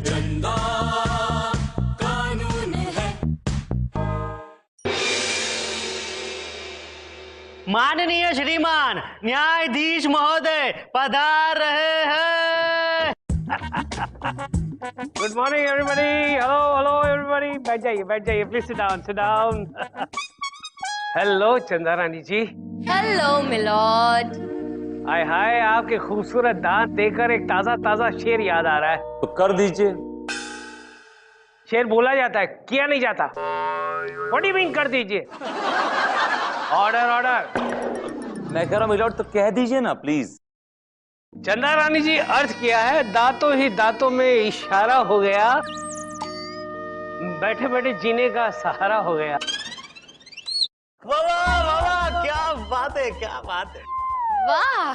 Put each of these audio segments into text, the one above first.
चंदा कानून है। माननीय श्रीमान न्यायाधीश महोदय पधार रहे हैं। Good morning everybody. Hello hello everybody, बैठ जाइए प्लीज सिट डाउन। हेलो चंदा रानी जी। Hello milord. हाय हाय, आपके खूबसूरत दांत देखकर एक ताजा ताजा शेर याद आ रहा है। तो कर दीजिए। शेर बोला जाता है, किया नहीं जाता। व्हाट डू यू मीन कर दीजिए? Order order. मैं कह रहा हूँ मिलॉर्ड, तो कह दीजिए ना प्लीज। चंदा रानी जी, अर्थ किया है दांतों ही दांतों में इशारा हो गया, बैठे बैठे जीने का सहारा हो गया। वाह क्या बात है, क्या बात है। वाह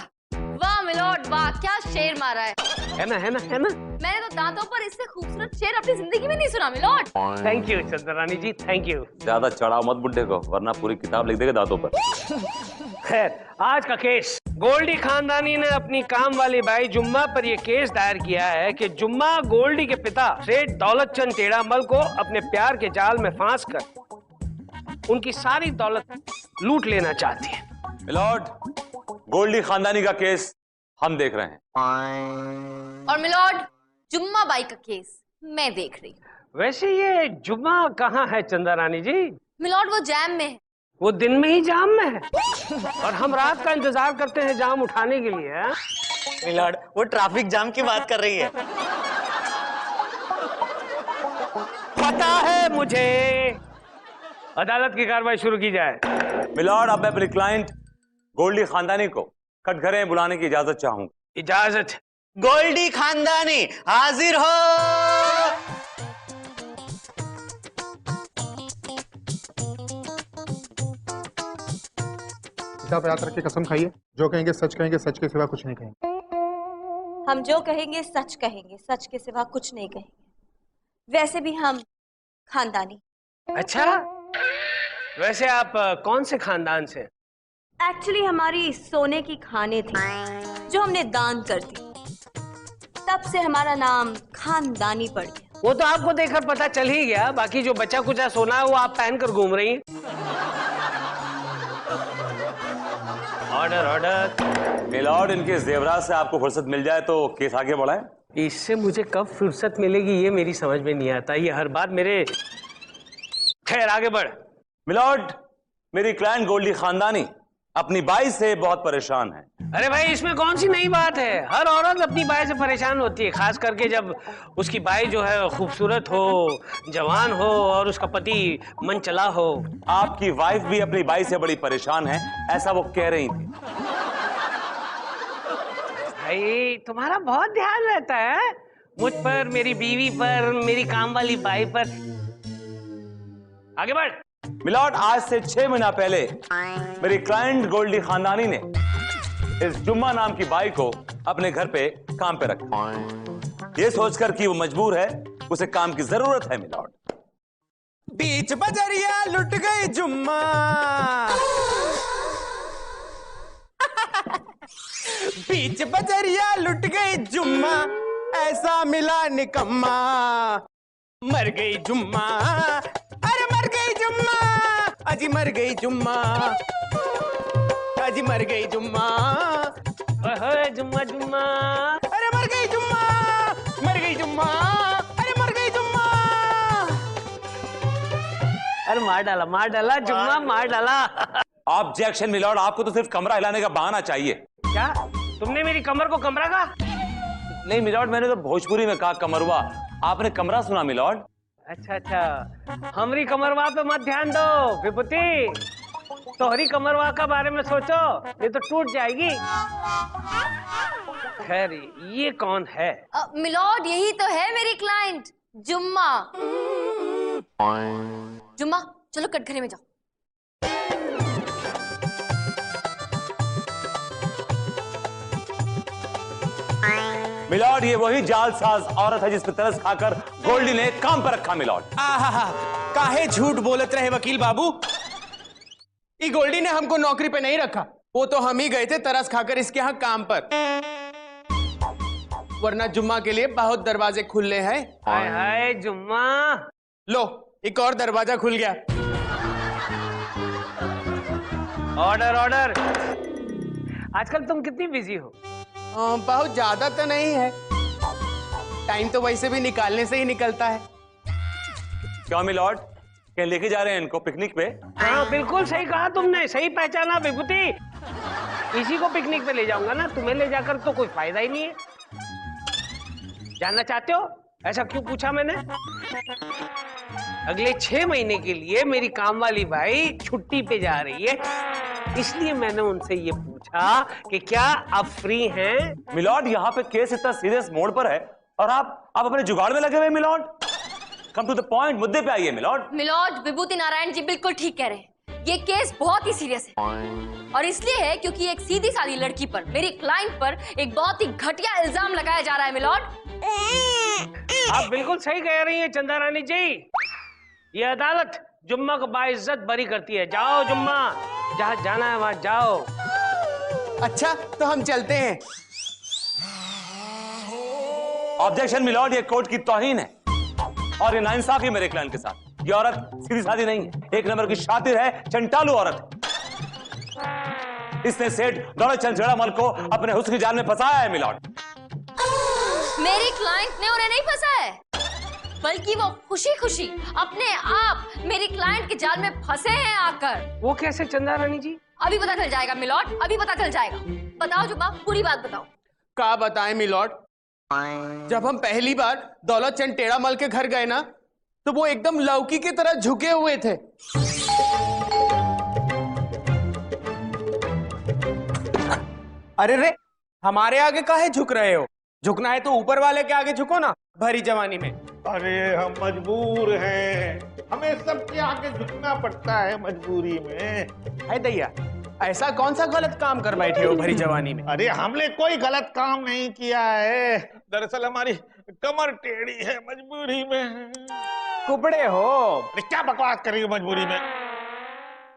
वाह मिलॉर्ड वाह, क्या शेर मारा है। है ना। मैंने तो दांतों पर इससे खूबसूरत शेर अपनी जिंदगी में नहीं सुना मिलॉर्ड। थैंक यू चंदा रानी जी, थैंक यू। ज्यादा चढ़ाओ मत बुड्ढे को, वरना पूरी किताब लिख देगा दांतों पर। खैर, आज का केस, गोल्डी खानदानी ने अपनी काम वाली बाई जुम्मा पर यह केस दायर किया है कि जुम्मा गोल्डी के पिता सेठ दौलत चंद टेढ़ामल को अपने प्यार के जाल में फांस कर उनकी सारी दौलत लूट लेना चाहती है। मिलॉर्ड, गोल्डी खानदानी का केस हम देख रहे हैं। और मिलॉर्ड, जुम्मा बाई का केस मैं देख रही हूँ। वैसे ये जुम्मा कहाँ है चंदा रानी जी? मिलॉर्ड वो जैम में है। वो दिन में ही जाम में है और हम रात का इंतजार करते हैं जाम उठाने के लिए। है? मिलॉर्ड, वो ट्रैफिक जाम की बात कर रही है। पता है मुझे। अदालत की कार्रवाई शुरू की जाए। मिलॉर्ड, अब मैं अपने क्लाइंट गोल्डी खानदानी को कटघरे बुलाने की इजाजत चाहूंगा। इजाजत। गोल्डी खानदानी हाजिर हो। आप याद रख के कसम खाइए, जो कहेंगे सच कहेंगे, सच के सिवा कुछ नहीं कहेंगे। हम जो कहेंगे सच कहेंगे, सच के सिवा कुछ नहीं कहेंगे। वैसे भी हम खानदानी। अच्छा, वैसे आप कौन से खानदान से? एक्चुअली हमारी सोने की खाने थी जो हमने दान कर दी, तब से हमारा नाम खानदानी पड़ गया। वो तो आपको देखकर पता चल ही गया, बाकी जो बचा कुचा सोना है वो आप पहनकर घूम रही हैं। Order order. मिलॉर्ड, इनके जेवरात से आपको फुर्सत मिल जाए तो केस आगे बढ़ाएं। इससे मुझे कब फुर्सत मिलेगी ये मेरी समझ में नहीं आता। ये हर बात मेरे। खैर आगे बढ़। मिलॉर्ड, मेरी क्लाइंट गोल्डी खानदानी अपनी बाई से बहुत परेशान है। अरे भाई, इसमें कौन सी नई बात है? हर औरत अपनी बाई से परेशान होती है, खास करके जब उसकी बाई जो है खूबसूरत हो, जवान हो और उसका पति मनचला हो। आपकी वाइफ भी अपनी बाई से बड़ी परेशान है, ऐसा वो कह रही थी। भाई, तुम्हारा बहुत ध्यान रहता है मुझ पर, मेरी बीवी पर, मेरी काम वाली बाई पर। आगे बढ़। मिलॉर्ड, आज से 6 महीना पहले मेरी क्लाइंट गोल्डी खानदानी ने इस जुम्मा नाम की बाई को अपने घर पे काम पे रखा, ये सोचकर कि वो मजबूर है, उसे काम की जरूरत है। मिलॉर्ड, बीच बजरिया लुट गई जुम्मा। बीच बजरिया लुट गई जुम्मा, ऐसा मिला निकम्मा। मर गई जुम्मा, अरे मर गई जुम्मा, अजी मर गई जुम्मा, अजी मर गई जुम्मा। ओए जुम्मा जुम्मा, अरे मर गई जुम्मा, मर गई जुम्मा, अरे मर गई जुम्मा। अरे मार डाला जुम्मा, मार डाला। ऑब्जेक्शन मिलॉर्ड, आपको तो सिर्फ कमरा हिलाने का बहाना चाहिए। क्या तुमने मेरी कमर को कमरा कहा? नहीं मिलॉर्ड, मैंने तो भोजपुरी में कहा कमरवा, आपने कमरा सुना। मिलॉर्ड, अच्छा, हमारी कमरवा पे मत ध्यान दो विभूति, तोहरी कमरवा का बारे में सोचो, ये तो टूट जाएगी। खैर, ये कौन है? मिलॉर्ड, यही तो है मेरी क्लाइंट जुम्मा। जुम्मा, चलो कटघरे में जाओ। मिलॉर्ड, ये वही जालसाज औरत है जिस पे तरस खाकर गोल्डी ने काम पर रखा। मिलॉर्ड, आहा, काहे झूठ बोलत रहे वकील बाबू। ई गोल्डी ने हमको नौकरी पे नहीं रखा, वो तो हम ही गए थे तरस खाकर इसके यहाँ काम पर। वरना जुम्मा के लिए बहुत दरवाजे खुले हैं। हाय हाय जुम्मा। लो एक और दरवाजा खुल गया। Order order. आजकल तुम कितनी बिजी हो? बहुत ज्यादा तो नहीं है, टाइम तो वैसे भी निकालने से ही निकलता है। क्या मिलॉर्ड, क्या लेके जा रहे हैं इनको पिकनिक पे? हाँ बिल्कुल सही कहा तुमने, सही पहचाना विभूति। इसी को पिकनिक पे ले जाऊंगा ना, तुम्हें ले जाकर तो कोई फायदा ही नहीं है। जानना चाहते हो ऐसा क्यों पूछा मैंने? अगले 6 महीने के लिए मेरी काम वाली भाई छुट्टी पे जा रही है, इसलिए मैंने उनसे ये पूछा कि क्या आप फ्री हैं? मिलॉर्ड, यहाँ पे केस इतना सीरियस मोड पर है और आप अपने जुगाड़ में लगे हुए। Milord, come to the point, मुद्दे पे आइए। मिलॉर्ड विभूति नारायण जी बिल्कुल ठीक कह रहे हैं। ये केस बहुत ही सीरियस है और इसलिए है क्योंकि एक सीधी सादी लड़की पर, मेरी क्लाइंट पर एक बहुत ही घटिया इल्जाम लगाया जा रहा है। मिलॉर्ड, आप बिल्कुल सही कह रही हैं चंदा रानी जी। ये अदालत जुम्मा को बाइज्जत बरी करती है। जाओ जुम्मा, जहाँ जाना है वहां जाओ। अच्छा तो हम चलते हैं। ऑब्जेक्शन मिलॉर्ड, ये कोर्ट की तौहीन है और ये नाइंसाफी मेरे क्लाइंट के साथ। ये औरत सीधी सादी नहीं है, एक नंबर की शातिर है, चंटालू औरत। इसने सेठ दौलतचंद चंदेड़ामल को अपने हुस्न की जाल में फंसाया है। मिलॉर्ड, मेरी क्लाइंट ने उन्हें नहीं फंसाया है, बल्कि वो खुशी खुशी अपने आप मेरी क्लाइंट के जाल में फंसे हैं आकर। वो कैसे चंदा रानी जी? अभी पता चल जाएगा मिलॉर्ड, अभी पता चल जाएगा। बताओ जुम्मा, पूरी बात बताओ। क्या बताएं मिलॉर्ड, जब हम पहली बार दौलतचंद टेढ़ामल के घर गए ना, तो वो एकदम लौकी की तरह झुके हुए थे। अरे रे, हमारे आगे काहे झुक रहे हो? झुकना है तो ऊपर वाले के आगे झुको ना, भरी जवानी में। अरे हम मजबूर हैं, हमें सबके आगे झुकना पड़ता है मजबूरी में। है दैया, ऐसा कौन सा गलत काम कर बैठे हो भरी जवानी में? अरे हमने कोई गलत काम नहीं किया है, दरअसल हमारी कमर टेढ़ी है मजबूरी में। कुबड़े हो। अरे क्या बकवास कर रही हो मजबूरी में?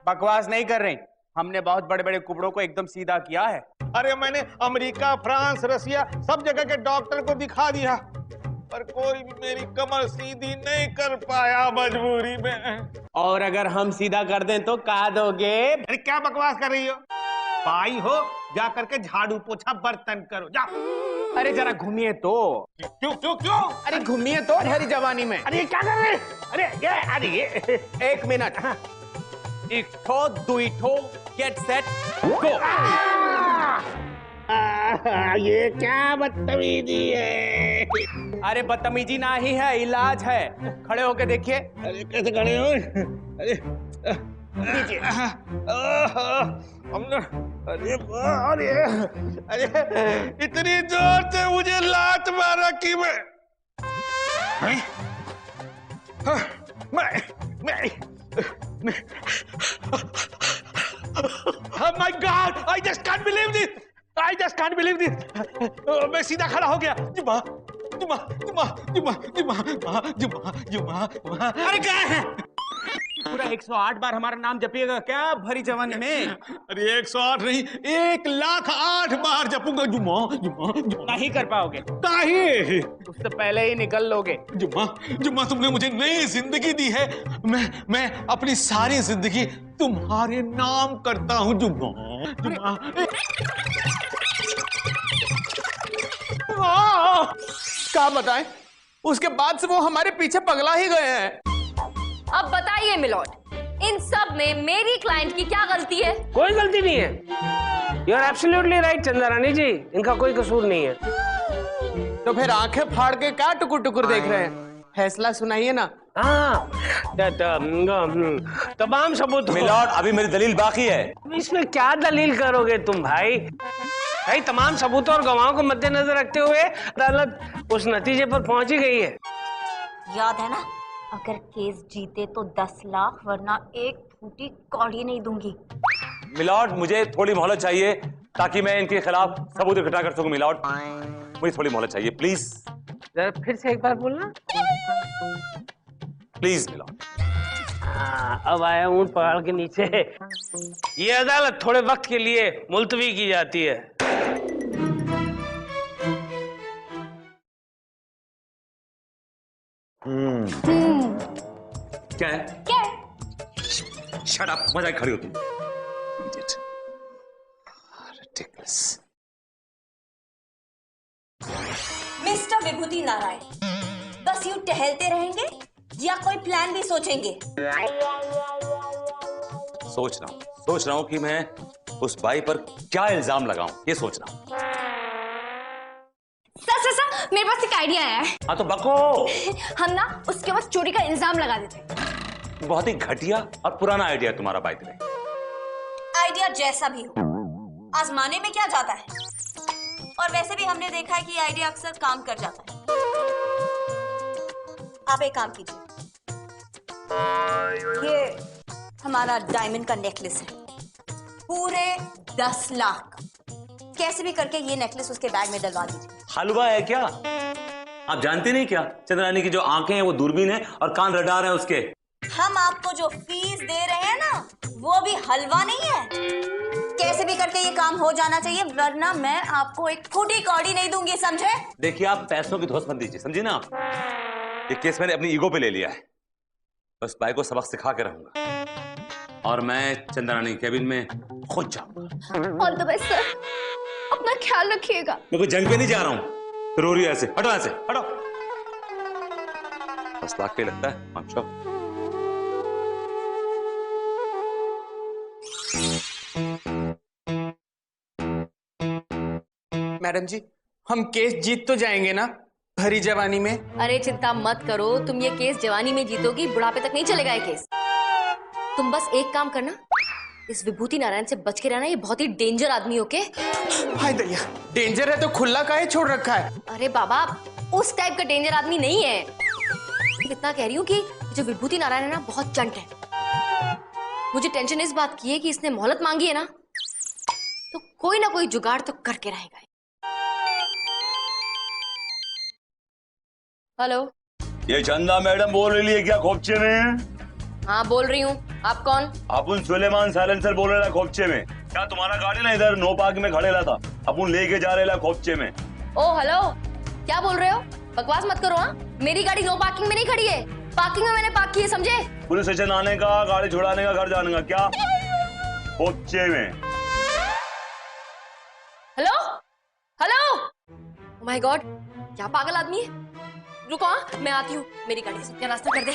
बकवास नहीं कर रहे, हमने बहुत बड़े बड़े कुबड़ों को एकदम सीधा किया है। अरे मैंने अमेरिका, फ्रांस, रसिया सब जगह के डॉक्टर को दिखा दिया, पर कोई भी मेरी कमर सीधी नहीं कर पाया मजबूरी में। और अगर हम सीधा कर दें तो कहा दोगे? अरे क्या बकवास कर रही हो? भाई हो, जा करके झाड़ू पोछा बर्तन करो, जा। अरे जरा घूमिए तो। क्यों क्यों क्यों? अरे घूमिए तो भरी जवानी में। अरे क्या कर रहे? अरे ये एक मिनट। एक ठो, दुई ठो, गेट सेट, गो। ये क्या बदतमीजी है? अरे बदतमीजी ना ही है, इलाज है। खड़े होके देखिए। अरे कैसे खड़े हो? अरे नीचे। हमने अरे इतनी जोर से मुझे लात मारा कि मैं Oh my God! I just can't believe this! I just can't believe this! मैं सीधा खड़ा हो गया। जुम्मा, जुम्मा, जुम्मा, जुम्मा, जुम्मा, जुम्मा, जुम्मा, जुम्मा। अरे क्या है? पूरा 108 बार हमारा नाम जपिएगा क्या भरी जवानी में? अरे 108 नहीं, 1,08 बार जपूंगा। जुम्मा, जुम्मा, जुम्मा। नहीं कर पाओगे। काहे? उससे पहले ही निकल लोगे। जुम्मा, जुम्मा, तुमने मुझे नई जिंदगी दी है। मैं अपनी सारी जिंदगी तुम्हारे नाम करता हूँ। जुम्मा, जुम्मा। क्या बताएं? उसके बाद से वो हमारे पीछे पगला ही गए हैं। अब बताइए मिलॉर्ड, इन सब में मेरी क्लाइंट की क्या गलती है? कोई गलती नहीं है। यू आर एब्सोल्युटली राइट चंदा रानी जी, इनका कोई कसूर नहीं है। तो फिर आंखें फाड़ के क्या टुकुर टुकुर देख रहे हैं? फैसला सुनाइए ना। हाँ, तमाम सबूत। मिलॉर्ड, अभी मेरी दलील बाकी है। इसमें क्या दलील करोगे तुम भाई? भाई तमाम सबूतों और गवाहों को मद्देनजर रखते हुए अदालत उस नतीजे पर पहुंची गई है। याद है ना, अगर केस जीते तो 10 लाख, वरना एक फूटी कौड़ी नहीं दूंगी। मिलॉर्ड, मुझे थोड़ी मोहलत चाहिए ताकि मैं इनके खिलाफ सबूत इकट्ठा कर सकूं। मिलॉर्ड, मुझे थोड़ी मोहलत चाहिए, प्लीज। जरा फिर से एक बार बोलना। Please milord. अब आया ऊंट पहाड़ के नीचे। ये अदालत थोड़े वक्त के लिए मुलतवी की जाती है। क्या है? क्या है? शट अप, मजा खड़ी हो तुम। Idiot. Ridiculous. मिस्टर विभूति नारायण, बस यूं टहलते रहेंगे या कोई प्लान भी सोचेंगे? सोच रहा हूं कि मैं उस बाई पर क्या इल्जाम लगाऊं, ये सोच रहा हूं। सर मेरे पास एक आइडिया आया है। हाँ तो बको। हम ना उसके पास चोरी का इल्जाम लगा देते हैं। बहुत ही घटिया और पुराना आइडिया है तुम्हारा बाई द वे। आइडिया जैसा भी हो, आजमाने में क्या जाता है? और वैसे भी हमने देखा है कि आइडिया अक्सर काम कर जाता है। आप एक काम कीजिए, ये हमारा डायमंड का नेकलेस है, पूरे 10 लाख। कैसे भी करके ये नेकलेस उसके बैग में डलवा दीजिए। हलवा है क्या? आप जानते नहीं क्या, चंद्रानी की जो आंखें हैं वो दूरबीन है और कान रडार है उसके। हम आपको जो फीस दे रहे हैं ना, वो भी हलवा नहीं है। कैसे भी करके ये काम हो जाना चाहिए, वरना मैं आपको एक फूटी कौड़ी नहीं दूंगी, समझे? देखिए आप पैसों की धौंस मत दीजिए, समझे ना आप? ये केस मैंने अपनी ईगो पे ले लिया है। बस भाई को सबक सिखा के रहूंगा और मैं चंद्रानी केबिन में खुद जाऊंगा। ऑल द बेस्ट सर, अपना ख्याल रखिएगा। मैं कोई जंग पे नहीं जा रहा हूं। रो रही है ऐसे, हटो ऐसे, हटो। बस लाख के लगता है, I'm sure। मैडम जी, हम केस जीत तो जाएंगे ना भरी जवानी में? अरे चिंता मत करो, तुम ये केस जवानी में जीतोगी, बुढ़ापे तक नहीं चलेगा ये केस। तुम बस एक काम करना, इस विभूति नारायण से बच के रहना, ये बहुत ही डेंजर आदमी। ओके? हाय दैया, डेंजर है तो खुला काहे छोड़ रखा है? अरे बाबा, उस टाइप का डेंजर आदमी नहीं है। इतना कह रही हूँ कि जो विभूति नारायण है ना, बहुत चंट है। मुझे टेंशन इस बात की है कि इसने मोहलत मांगी है ना, तो कोई ना कोई जुगाड़ तो करके रहेगा। हेलो, ये चंदा मैडम बोल रही है क्या खोपचे में? हाँ बोल रही हूँ, आप कौन? अपन सुलेमान साइलेंसर बोल रहे खोपचे में। क्या तुम्हारा गाड़ी ना इधर नो पार्क में खड़े था, अपन लेके जा रहे खोपचे में। ओ हेलो, क्या बोल रहे हो? बकवास मत करो। हाँ, मेरी गाड़ी नो पार्किंग में नहीं खड़ी है, पार्किंग में मैंने पार्क की है, समझे? पुलिस स्टेशन आने का, गाड़ी छुड़ाने का, घर जाने का, क्या खोपचे में? Hello hello, oh my God, क्या पागल आदमी है। रुको, हाँ मैं आती हूँ, मेरी गाड़ी से क्या रास्ता कर दे।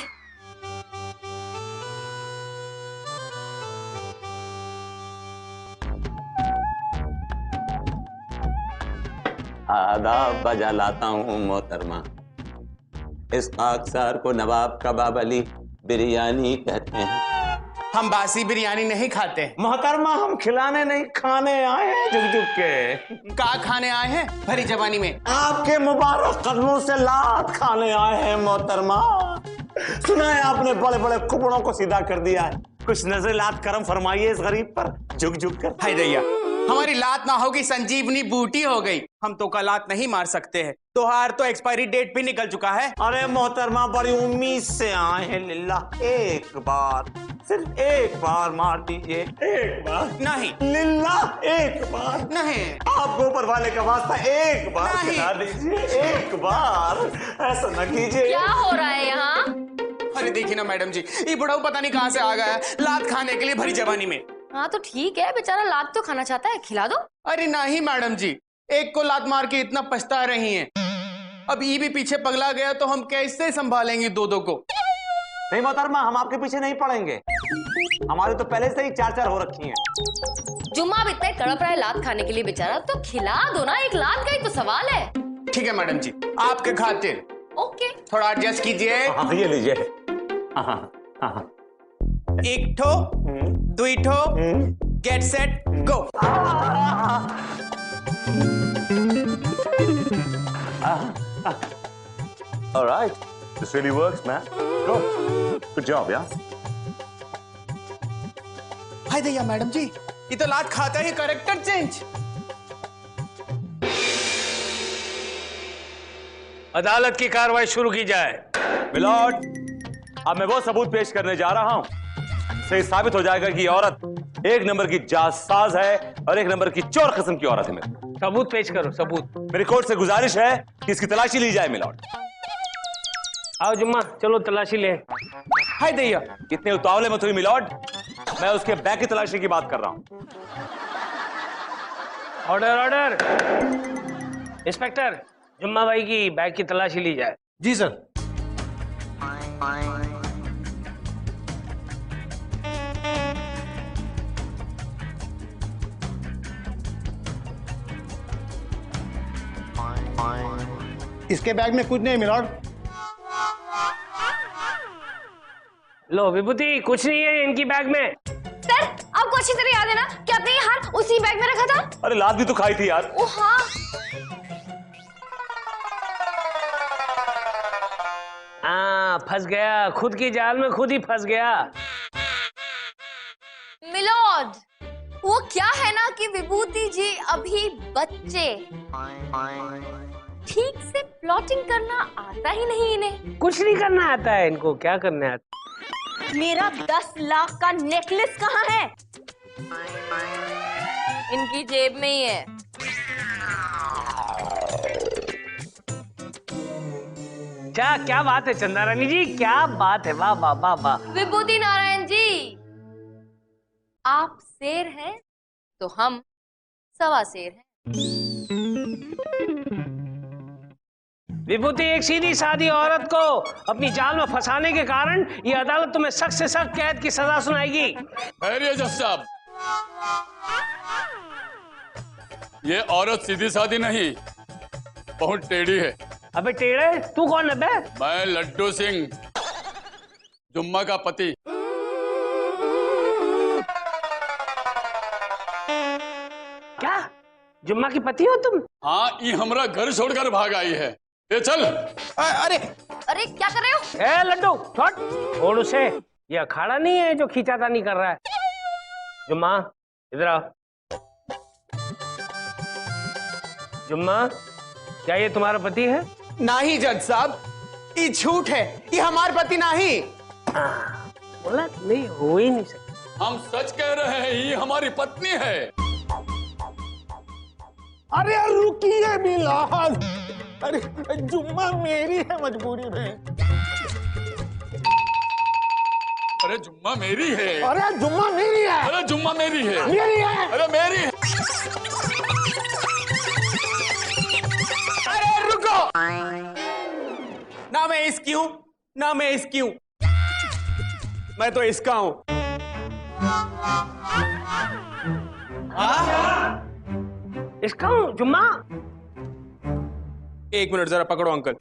आदाब बजा लाता हूँ मोहतरमा। इस खाकसार को नवाब कबाब अली बिरयानी कहते हैं। हम बासी बिरयानी नहीं खाते। मोहतरमा हम खिलाने नहीं खाने आए हैं झुक झुक के। का खाने आए हैं भरी जवानी में? आपके मुबारक कदमों से लात खाने आए हैं मोहतरमा। सुना है आपने बड़े बड़े कुबड़ों को सीधा कर दिया है, कुछ नजर लात करम फरमाइए इस गरीब पर झुक झुक कर। हाय दैया, हमारी लात ना होगी संजीवनी बूटी हो गई। हम तो का लात नहीं मार सकते हैं, तोहार तो एक्सपायरी डेट भी निकल चुका है। अरे मोहतरमा बड़ी उम्मीद से आए हैं, लिल्ला एक बार, सिर्फ एक बार मार दीजिए, एक बार। नहीं लिल्ला एक बार नहीं, आपको ऊपर वाले का वास्ता एक बार नहीं। खिला दीजिए, एक बार। ऐसा न कीजिए। क्या हो रहा है यहाँ? अरे देखिए ना मैडम जी, ये बुढ़ाऊ पता नहीं कहाँ से आ गया है लात खाने के लिए भरी जवानी में। हाँ तो ठीक है, बेचारा लात तो खाना चाहता है, खिला दो। अरे नहीं मैडम जी, एक को लात मार के इतना पछता रही हैं, अब ये भी पीछे पगला गया तो हम कैसे संभालेंगे दो दो को? नहीं मोहतरमा, हम आपके पीछे नहीं पड़ेंगे, हमारे तो पहले से ही 4-4 हो रखी हैं। जुम्मा भी इतना तड़प रहा है लात खाने के लिए बेचारा, तो खिला दो ना, एक लात का ही तो सवाल है। ठीक है मैडम जी, आपके खातिर ओके, थोड़ा एडजस्ट कीजिए। हाँ ये लीजिए। हाँ हाँ, एक ठो दुई ठो, get set go. All right, this really works, man. Good job, yeah. हाय दैया मैडम जी, ये तो लात खाता है करेक्टर चेंज। अदालत की कार्रवाई शुरू की जाए। मिलॉर्ड, अब मैं वो सबूत पेश करने जा रहा हूं, इससे साबित हो जाएगा कि ये औरत एक नंबर की जासूस है और एक नंबर की चोर किस्म की औरत है। मेरे सबूत पेश करो, सबूत। मेरी कोर्ट से गुजारिश है कि इसकी तलाशी ली जाए मिलॉर्ड। आओ जुम्मा, चलो तलाशी ले। हाय दैया। इतने उतावले मत हुई मिलॉर्ड, मैं उसके बैग की तलाशी की बात कर रहा हूं। Order order. इंस्पेक्टर, जुम्मा भाई की बैग की तलाशी ली जाए। जी सर। इसके बैग में कुछ नहीं मिलॉर्ड। लो विभूति, कुछ नहीं है इनकी बैग में। सर, आपको अच्छी तरह याद है ना कि आपने ये हार उसी बैग में रखा था? अरे लात भी तो खाई थी यार। ओ हाँ। फंस गया, खुद की जाल में खुद ही फंस गया। मिलोड, वो क्या है ना कि विभूति जी अभी बच्चे, ठीक से प्लॉटिंग करना आता ही नहीं इन्हें। कुछ नहीं करना आता है इनको, क्या करना आता? मेरा 10 लाख का नेकलेस कहाँ है? इनकी जेब में ही है। क्या बात है चंदा रानी जी, क्या बात है, वाह वाह वाह वाह। विभूति नारायण जी, आप शेर हैं तो हम सवा शेर हैं। विभूति, एक सीधी सादी औरत को अपनी जाल में फंसाने के कारण ये अदालत तुम्हें सख्त से सख्त कैद की सजा सुनाएगी। खैरियत जज साहब, ये औरत सीधी सादी नहीं, बहुत टेढ़ी है। अबे टेढ़े, तू कौन है बे? मैं लड्डू सिंह, जुम्मा का पति। क्या जुम्मा की पति हो तुम? हाँ, ये हमारा घर छोड़कर भाग आई है। ये चल। अरे अरे क्या कर रहे हो? ए लड्डू, छोड़ उसे, ये अखाड़ा नहीं है जो खींचातानी कर रहा है। जुम्मा इधर आओ। जुम्मा, क्या ये तुम्हारा पति है? नहीं जज साहब, ये झूठ है, ये हमारे पति नहीं। बोला नहीं, हो ही नहीं सकता। हम सच कह रहे हैं, ये हमारी पत्नी है। अरे रुकिए मिलॉर्ड, अरे जुम्मा मेरी है मजबूरी में। अरे जुम्मा मेरी है। अरे जुम्मा मेरी है। अरे जुम्मा मेरी है। मेरी है। अरे मेरी है। अरे रुको, ना मैं इसकी हूं ना मैं इसकी हूं, मैं तो इसका हूं। इसका हूँ जुम्मा। एक मिनट जरा पकड़ो अंकल।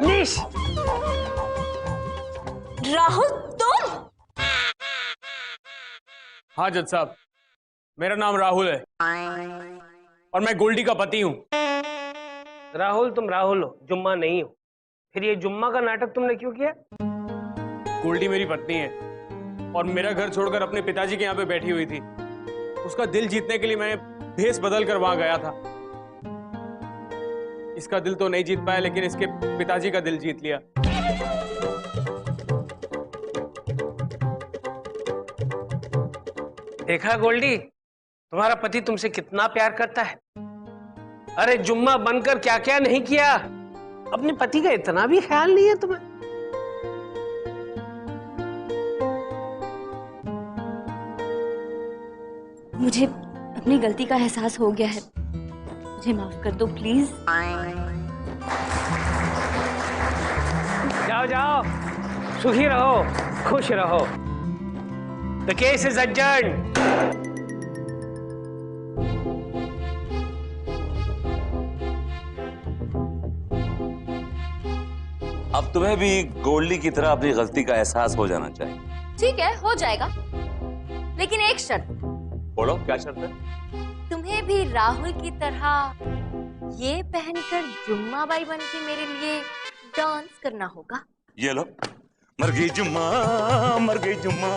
निश, राहुल तुम? हाँ जज साहब, मेरा नाम राहुल है और मैं गोल्डी का पति हूं। राहुल, तुम राहुल हो, जुम्मा नहीं हो। फिर ये जुम्मा का नाटक तुमने क्यों किया? गोल्डी मेरी पत्नी है और मेरा घर छोड़कर अपने पिताजी के यहाँ पे बैठी हुई थी। उसका दिल जीतने के लिए मैंने भेष बदल कर वहां गया था। इसका दिल तो नहीं जीत पाया, लेकिन इसके पिताजी का दिल जीत लिया। देखा गोल्डी, तुम्हारा पति तुमसे कितना प्यार करता है। अरे जुम्मा बनकर क्या क्या नहीं किया, अपने पति का इतना भी ख्याल नहीं है तुम्हें। मुझे अपनी गलती का एहसास हो गया है, मुझे माफ कर दो प्लीज। जाओ जाओ, सुखी रहो, खुश रहो। The case is adjourned. अब तुम्हें भी गोल्डी की तरह अपनी गलती का एहसास हो जाना चाहिए। ठीक है, हो जाएगा, लेकिन एक शर्त। बोलो, क्या शर्त है? तुम्हें भी राहुल की तरह ये पहनकर जुम्मा बाई बन के मेरे लिए डांस करना होगा। ये लो, मर गई जुम्मा, मर गई जुम्मा,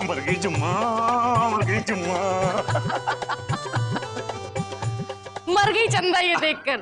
मर गई जुम्मा, मर गई जुम्मा। मर गई चंदा ये देखकर।